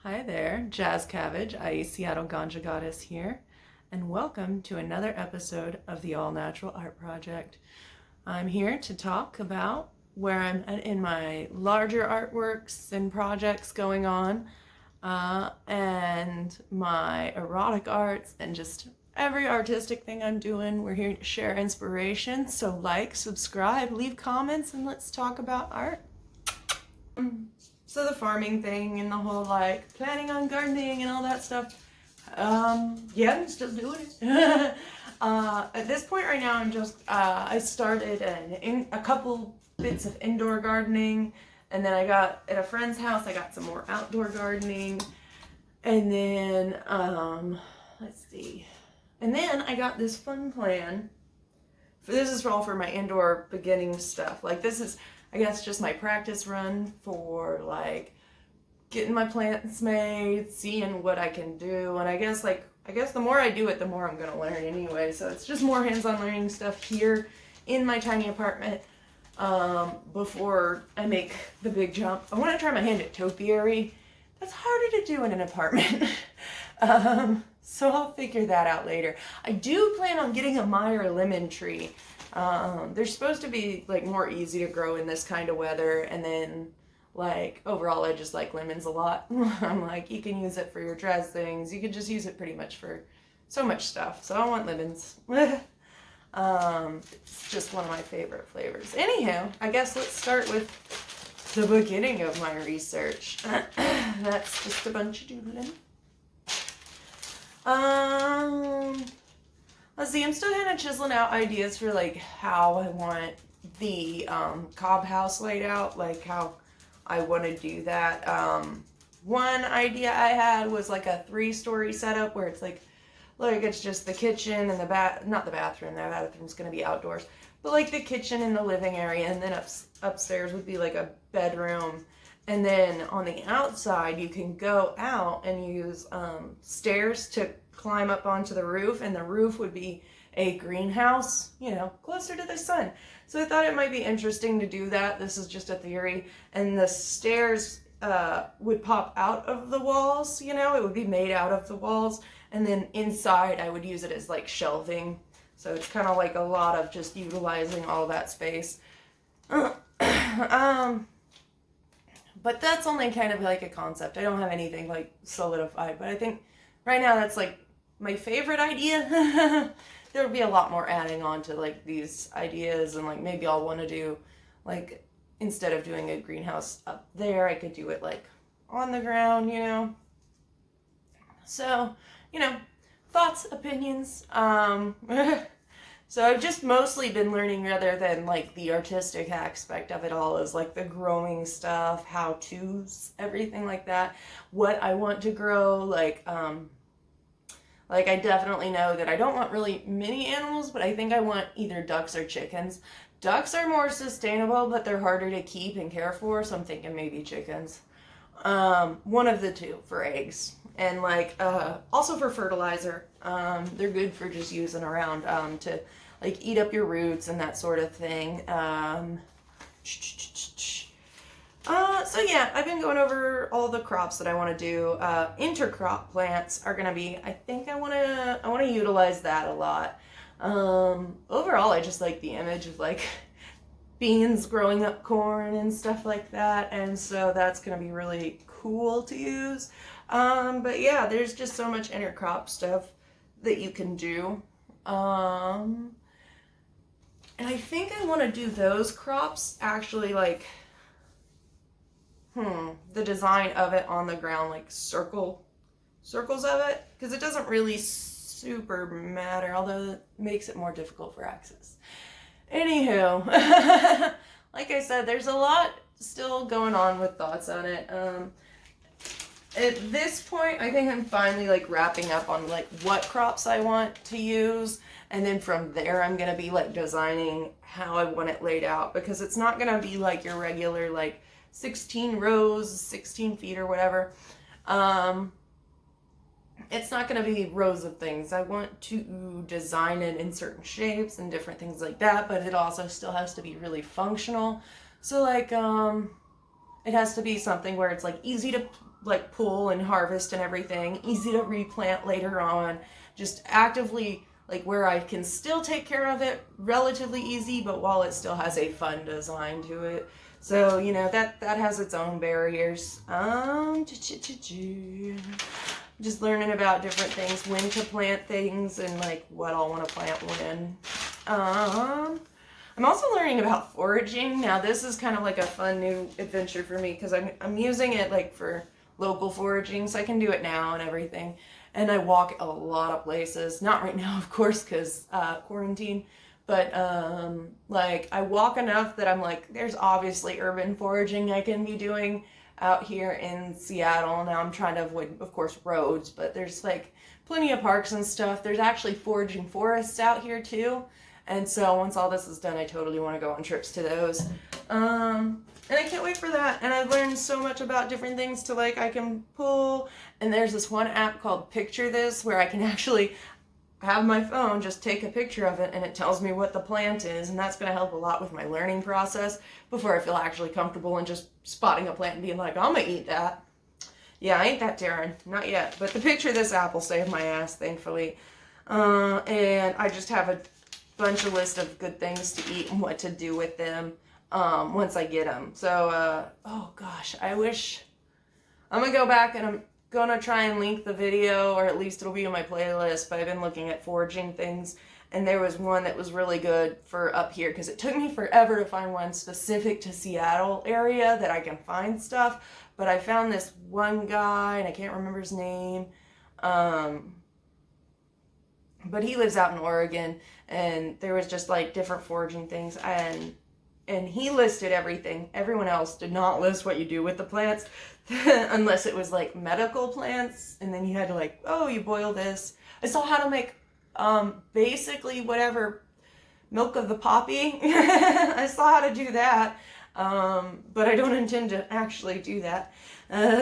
Hi there, Jazz Cabbage, i.e. Seattle Ganja Goddess here, and welcome to another episode of the All Natural Art Project. I'm here to talk about where I'm at in my larger artworks and projects going on, and my erotic arts, and just every artistic thing I'm doing. We're here to share inspiration, so like, subscribe, leave comments, and let's talk about art. So the farming thing and the whole like planning on gardening and all that stuff. Yeah, I'm still doing it. At this point right now, I'm just I started a couple bits of indoor gardening, and then I got at a friend's house. I got some more outdoor gardening, and then let's see, and then I got this fun plan. This is all for my indoor beginning stuff. Like this is, I guess, just my practice run for like getting my plants made, seeing what I can do, and I guess the more I do it, the more I'm gonna learn anyway. So it's just more hands-on learning stuff here in my tiny apartment before I make the big jump. I want to try my hand at topiary. That's harder to do in an apartment. So I'll figure that out later. I do plan on getting a Meyer lemon tree. They're supposed to be like more easy to grow in this kind of weather, and then like overall I just like lemons a lot. I'm like, you can use it for your dress things, you can just use it pretty much for so much stuff, so I want lemons. It's just one of my favorite flavors. Anywho, I guess let's start with the beginning of my research. That's just a bunch of doodling. Let's see, I'm still kind of chiseling out ideas for like how I want the cob house laid out, like how I want to do that. One idea I had was like a 3-story setup where it's like it's just the kitchen and not the bathroom, the bathroom's going to be outdoors, but like the kitchen and the living area, and then upstairs would be like a bedroom. And then on the outside, you can go out and use stairs to climb up onto the roof, and the roof would be a greenhouse, closer to the sun. So I thought it might be interesting to do that. This is just a theory. And the stairs would pop out of the walls, it would be made out of the walls. And then inside, I would use it as like shelving. So it's kind of like a lot of just utilizing all that space. But that's only kind of like a concept. I don't have anything like solidified, but I think right now that's like my favorite idea. There will be a lot more adding on to like these ideas, and like maybe I'll want to do like, instead of doing a greenhouse up there, I could do it like on the ground, So, thoughts, opinions. So I've just mostly been learning, rather than like the artistic aspect of it all, is like the growing stuff, how-tos, everything like that. What I want to grow, like I definitely know that I don't want really many animals, but I think I want either ducks or chickens. Ducks are more sustainable, but they're harder to keep and care for, so I'm thinking maybe chickens. One of the two for eggs. And like also for fertilizer. They're good for just using around to like eat up your roots and that sort of thing. So yeah, I've been going over all the crops that I want to do. Intercrop plants are gonna be, I think I wanna utilize that a lot. Overall, I just like the image of like beans growing up corn and stuff like that, and so that's gonna be really cool to use. But yeah, there's just so much intercrop stuff that you can do. And I think I want to do those crops actually like, the design of it on the ground, like circles of it, because it doesn't really super matter, although it makes it more difficult for access. Anywho, like I said, there's a lot still going on with thoughts on it. At this point, I think I'm finally like wrapping up on like what crops I want to use, and then from there I'm gonna be like designing how I want it laid out, because it's not gonna be like your regular like 16 rows, 16 feet or whatever. It's not gonna be rows of things. I want to design it in certain shapes and different things like that, but it also still has to be really functional. So like it has to be something where it's like easy to like pull and harvest and everything, easy to replant later on, just actively like where I can still take care of it, relatively easy, but while it still has a fun design to it. So, you know, that has its own barriers. Just learning about different things, when to plant things, and like what I'll want to plant when. I'm also learning about foraging. Now this is kind of like a fun new adventure for me because I'm using it like for local foraging, so I can do it now and everything. And I walk a lot of places. Not right now, of course, because quarantine. But like I walk enough that I'm like, there's obviously urban foraging I can be doing out here in Seattle. Now I'm trying to avoid, of course, roads, but there's like plenty of parks and stuff. There's actually foraging forests out here too. And so once all this is done, I totally want to go on trips to those. And I can't wait for that. And I've learned so much about different things to like, I can pull, and there's this one app called Picture This where I can actually have my phone just take a picture of it and it tells me what the plant is, and that's going to help a lot with my learning process before I feel actually comfortable in just spotting a plant and being like, I'm going to eat that. Yeah, I ain't that daring. Not yet. But the Picture This app will save my ass, thankfully. And I just have a bunch of list of good things to eat and what to do with them once I get them. So, oh gosh, I wish... I'm going to go back and I'm going to try and link the video, or at least it'll be in my playlist, but I've been looking at foraging things, and there was one that was really good for up here, because it took me forever to find one specific to Seattle area that I can find stuff, but I found this one guy, and I can't remember his name, but he lives out in Oregon, and there was just like different foraging things, and he listed everything. Everyone else did not list what you do with the plants unless it was like medical plants, and then you had to like, oh, you boil this. I saw how to make basically whatever, milk of the poppy. I saw how to do that, but I don't intend to actually do that. But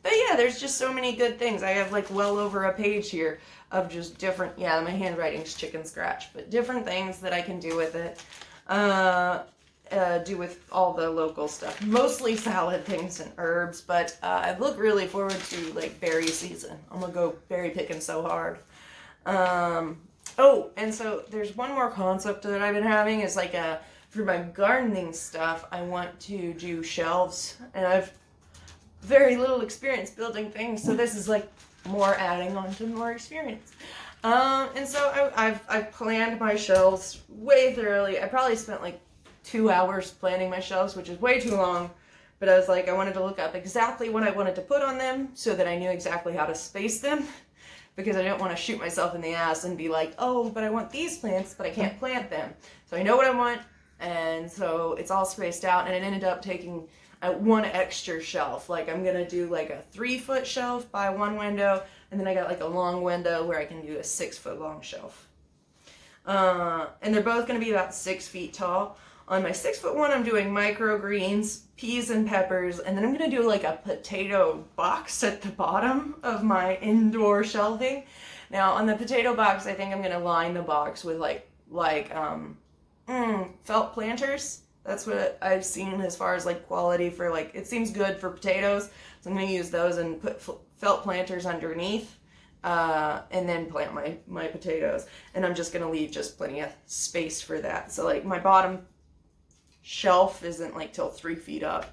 yeah, there's just so many good things. I have like well over a page here of just different, yeah, my handwriting's chicken scratch, but different things that I can do with it. Do with all the local stuff. Mostly salad things and herbs, but I look really forward to like berry season. I'm gonna go berry picking so hard. Oh, and so there's one more concept that I've been having is like for my gardening stuff, I want to do shelves, and I've very little experience building things, so this is like more adding on to more experience. And so I've planned my shelves way thoroughly. I probably spent like 2 hours planning my shelves, which is way too long, but I was like, I wanted to look up exactly what I wanted to put on them so that I knew exactly how to space them, because I don't want to shoot myself in the ass and be like, oh, but I want these plants, but I can't plant them. So I know what I want, and so it's all spaced out, and it ended up taking one extra shelf. Like I'm gonna do like a 3-foot shelf by one window, and then I got like a long window where I can do a 6-foot long shelf. And they're both gonna be about 6 feet tall. On my 6-foot one, I'm doing microgreens, peas and peppers, and then I'm gonna do like a potato box at the bottom of my indoor shelving. Now on the potato box, I think I'm gonna line the box with felt planters. That's what I've seen as far as like quality for like, it seems good for potatoes. So I'm going to use those and put felt planters underneath and then plant my potatoes. And I'm just going to leave just plenty of space for that. So like my bottom shelf isn't like till 3 feet up.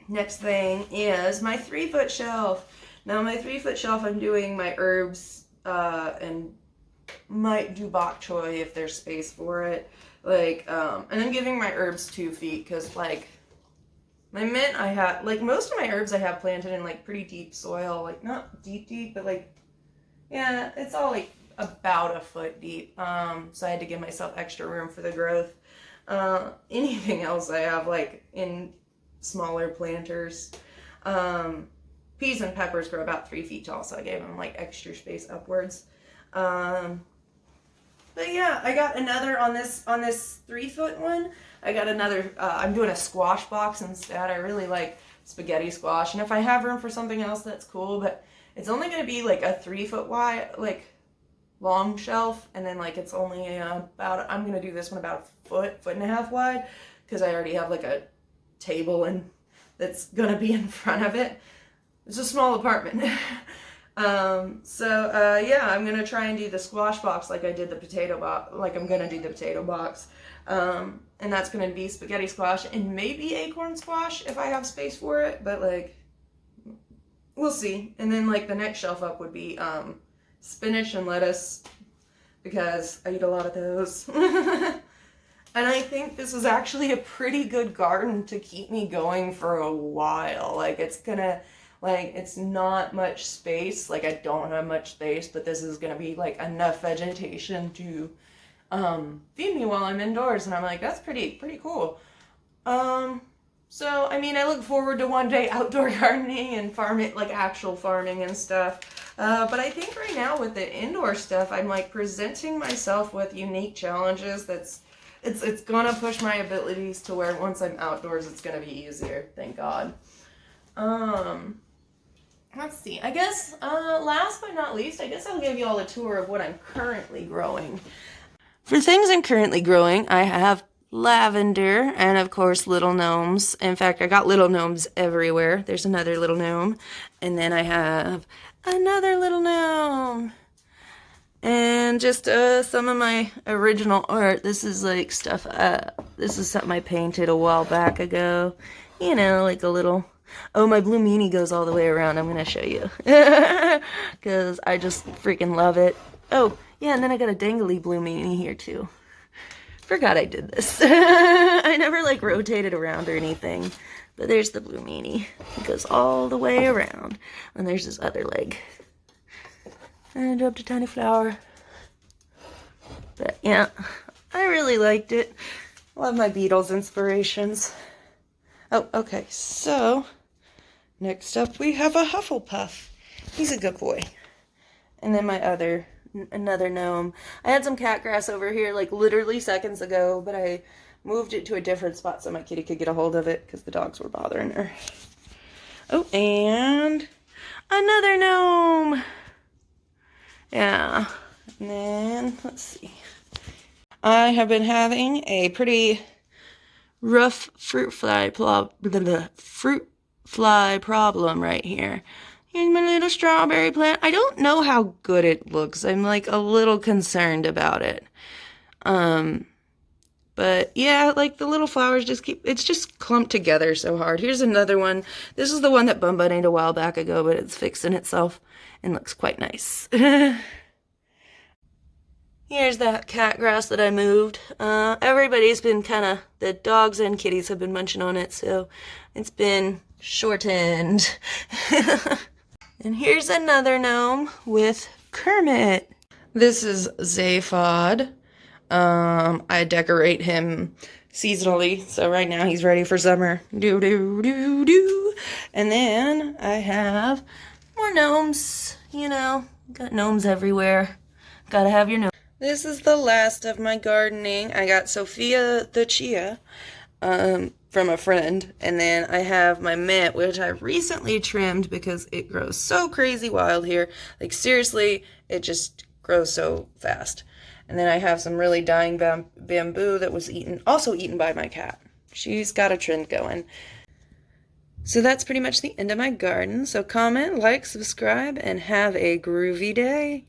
Next thing is my 3-foot shelf. Now my 3-foot shelf, I'm doing my herbs and might do bok choy if there's space for it. Like, and I'm giving my herbs 2 feet because, like, my mint I have, like, most of my herbs I have planted in, like, pretty deep soil. Like, not deep, but, like, yeah, it's all, like, about a foot deep. So I had to give myself extra room for the growth. Anything else I have, like, in smaller planters. Peas and peppers grow about 3 feet tall, so I gave them, like, extra space upwards. But yeah, I got another on this 3-foot one. I got another, I'm doing a squash box instead. I really like spaghetti squash. And if I have room for something else, that's cool. But it's only going to be like a 3-foot wide, like long shelf. And then like it's only about, I'm going to do this one about a foot and a half wide. Because I already have like a table and that's gonna be in front of it. It's a small apartment. Yeah, I'm gonna try and do the squash box like I did the potato box, like I'm gonna do the potato box. And that's gonna be spaghetti squash and maybe acorn squash if I have space for it, but like, we'll see. And then like the next shelf up would be spinach and lettuce because I eat a lot of those. And I think this is actually a pretty good garden to keep me going for a while. Like it's gonna, like it's not much space. Like I don't have much space, but this is gonna be like enough vegetation to feed me while I'm indoors. And I'm like, that's pretty cool. So, I mean, I look forward to one day outdoor gardening and farming, like actual farming and stuff. But I think right now with the indoor stuff, I'm like presenting myself with unique challenges it's gonna push my abilities to where once I'm outdoors, it's gonna be easier. Thank God. Let's see. I guess, last but not least, I guess I'll give you all a tour of what I'm currently growing. For things I'm currently growing, I have lavender and of course little gnomes. In fact, I got little gnomes everywhere. There's another little gnome, and then I have another little gnome, and just some of my original art. This is like stuff, this is something I painted a while back ago, you know, like a little, oh, my blue meanie goes all the way around. I'm gonna show you because I just freaking love it. Oh yeah, and then I got a dangly blue meanie here too. Forgot I did this. I never like rotated around or anything. But there's the blue meanie. It goes all the way around. And there's this other leg. And I dropped a tiny flower. But yeah, I really liked it. Love my Beatles inspirations. Oh, okay. So, next up we have a Hufflepuff. He's a good boy. And then my another gnome. I had some cat grass over here like literally seconds ago, but I moved it to a different spot so my kitty could get a hold of it because the dogs were bothering her. Oh, and another gnome. Yeah. And then, let's see. I have been having a pretty rough fruit fly problem right here. Here's my little strawberry plant. I don't know how good it looks. I'm like a little concerned about it. But yeah, like the little flowers it's just clumped together so hard. Here's another one. This is the one that Bum bunnied a while back ago, but it's fixing itself and looks quite nice. Here's that cat grass that I moved. Everybody's been the dogs and kitties have been munching on it, so it's been shortened. And here's another gnome with Kermit. This is Zaphod. I decorate him seasonally, so right now he's ready for summer. Do do do do. And then I have more gnomes. You know, got gnomes everywhere. Gotta have your gnome. This is the last of my gardening. I got Sophia the Chia from a friend, and then I have my mint, which I recently trimmed because it grows so crazy wild here. Like seriously, it just grows so fast. And then I have some really dying bamboo that was also eaten by my cat. She's got a trend going. So that's pretty much the end of my garden. So comment, like, subscribe, and have a groovy day.